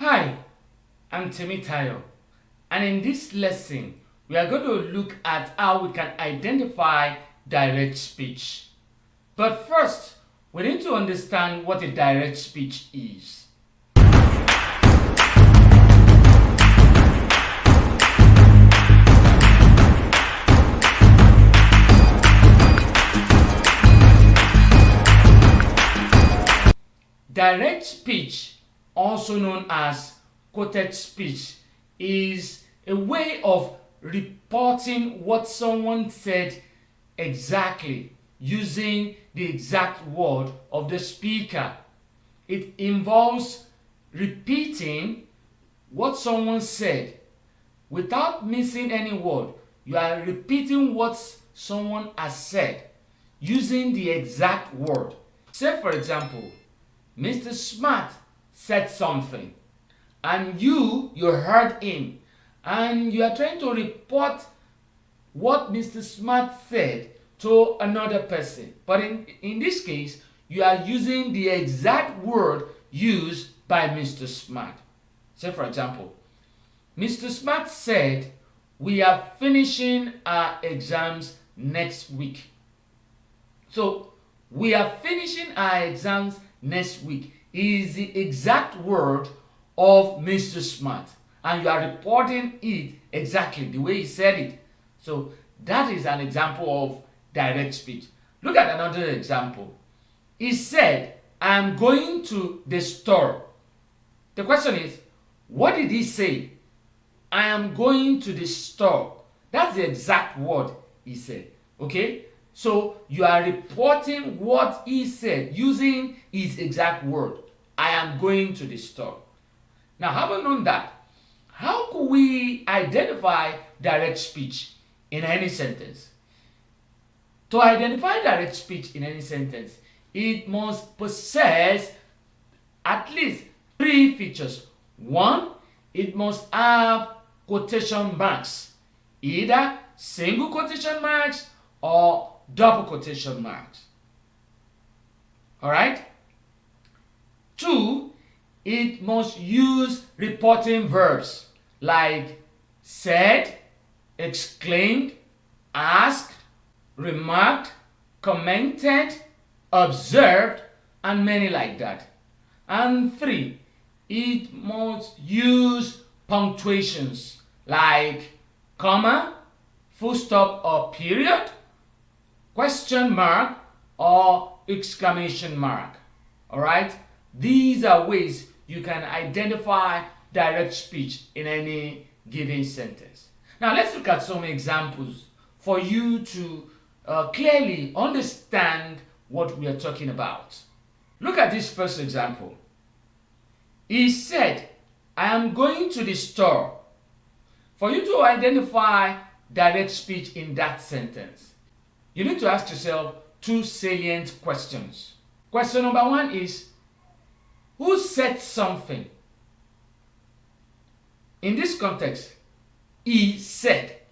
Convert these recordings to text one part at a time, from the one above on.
Hi, I'm Temitayo, and in this lesson, we are going to look at how we can identify direct speech. But first, we need to understand what a direct speech is. Direct speech, also known as quoted speech, is a way of reporting what someone said exactly using the exact word of the speaker. It involves repeating what someone said without missing any word. You are repeating what someone has said using the exact word. Say, for example, Mr. Smart said something, and you heard him, and you are trying to report what Mr. Smart said to another person. But in this case, you are using the exact word used by Mr. Smart. Say, for example, Mr. Smart said, "We are finishing our exams next week." So, "we are finishing our exams next week" is the exact word of Mr. Smart, and you are reporting it exactly the way he said it. So that is an example of direct speech. Look at another example. He said, "I am going to the store." The question is, what did he say? "I am going to the store." That's the exact word he said. Okay? So you are reporting what he said using his exact word. "I am going to the store." Now, having known that, how could we identify direct speech in any sentence? To identify direct speech in any sentence, it must possess at least three features. One, it must have quotation marks, either single quotation marks or double quotation marks. Alright? Two, it must use reporting verbs like said, exclaimed, asked, remarked, commented, observed, and many like that. And three, it must use punctuations like comma, full stop or period, question mark, or exclamation mark. Alright? These are ways you can identify direct speech in any given sentence. Now let's look at some examples for you to clearly understand what we are talking about. Look at this first example. He said, "I am going to the store." For you to identify direct speech in that sentence, you need to ask yourself two salient questions. Question number one is, who said something? In this context, he said.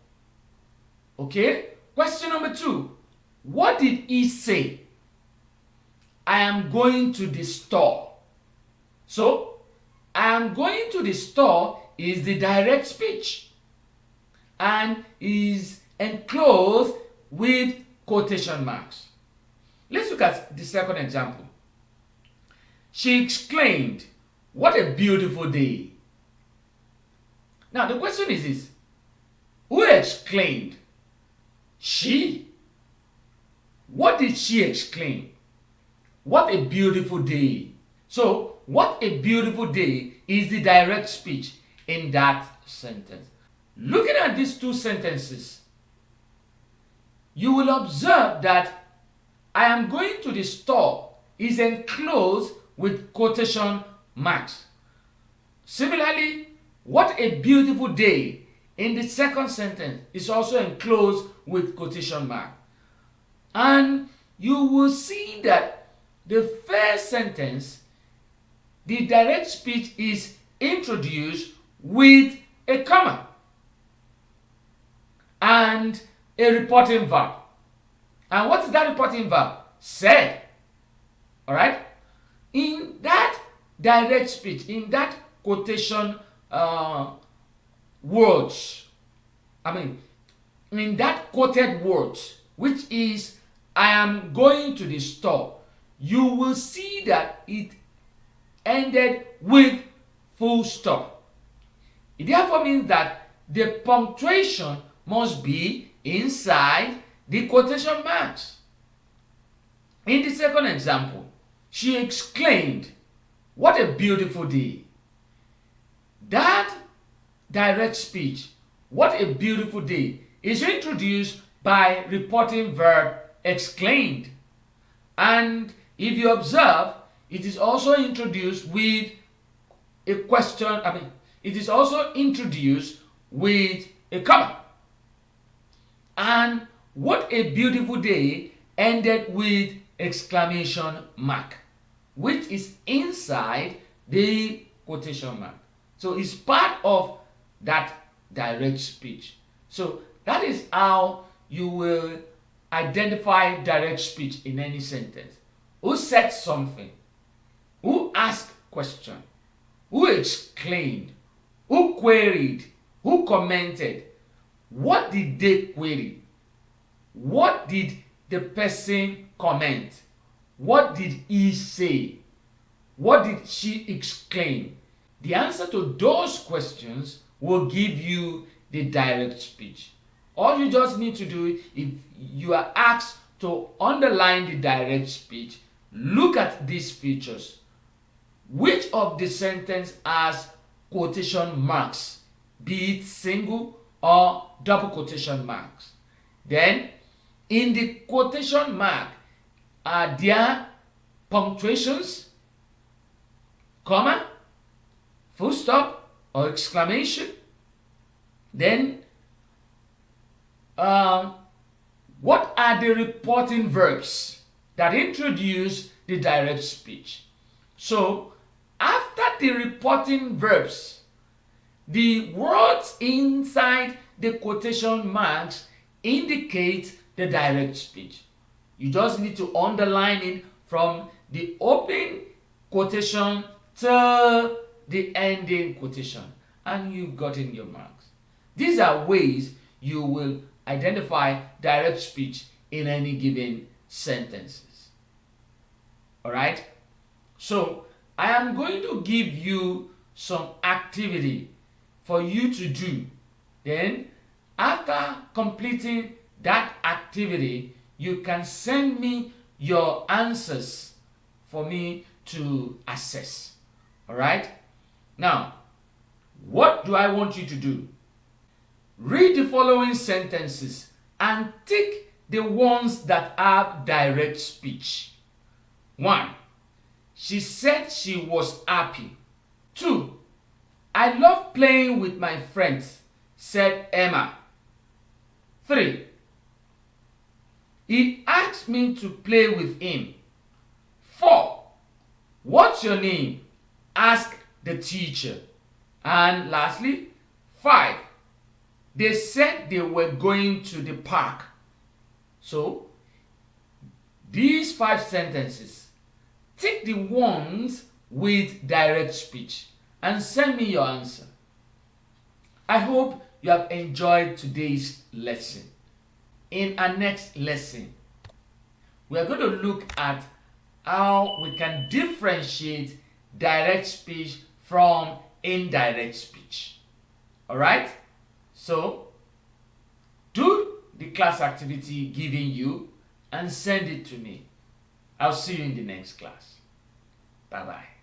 Okay? Question number two, what did he say? "I am going to the store." So, "I am going to the store" is the direct speech and is enclosed with quotation marks. Let's look at the second example. She exclaimed, "What a beautiful day." Now the question is this, who exclaimed? She. What did she exclaim? "What a beautiful day." So, "what a beautiful day" is the direct speech in that sentence. Looking at these two sentences, you will observe that "I am going to the store" is enclosed with quotation marks. Similarly, "what a beautiful day" in the second sentence is also enclosed with quotation mark. And you will see that the first sentence, the direct speech is introduced with a comma and a reporting verb. And what is that reporting verb? Said. Alright? In that direct speech, in that quotation words, in that quoted words, which is I am going to the store, you will see that it ended with full stop. It therefore means that the punctuation must be inside the quotation marks. In the second example, she exclaimed, "What a beautiful day." That direct speech, "what a beautiful day," is introduced by reporting verb exclaimed. And if you observe, it is also introduced with a question, it is also introduced with a comma. And "what a beautiful day" ended with exclamation mark, which is inside the quotation mark. So it's part of that direct speech. So that is how you will identify direct speech in any sentence. Who said something? Who asked question? Who exclaimed? Who queried? Who commented? What did they query? What did the person comment? What did he say? What did she exclaim? The answer to those questions will give you the direct speech. All you just need to do, if you are asked to underline the direct speech, look at these features. Which of the sentence has quotation marks, be it single or double quotation marks? Then, in the quotation mark, are there punctuations, comma, full stop, or exclamation? Then, what are the reporting verbs that introduce the direct speech? So, after the reporting verbs, the words inside the quotation marks indicate the direct speech. You just need to underline it from the opening quotation to the ending quotation, and you've gotten your marks. These are ways you will identify direct speech in any given sentences. Alright? So, I am going to give you some activity for you to do. Then, after completing that activity, you can send me your answers for me to assess. Alright? Now, what do I want you to do? Read the following sentences and tick the ones that have direct speech. 1. She said she was happy. 2. I love playing with my friends, said Emma. 3. He asked me to play with him. 4. What's your name? Asked the teacher. And lastly, 5. They said they were going to the park. So, these 5 sentences, tick the ones with direct speech and send me your answer. I hope you have enjoyed today's lesson. In our next lesson, we are going to look at how we can differentiate direct speech from indirect speech. Alright? So, do the class activity given you and send it to me. I'll see you in the next class. Bye-bye.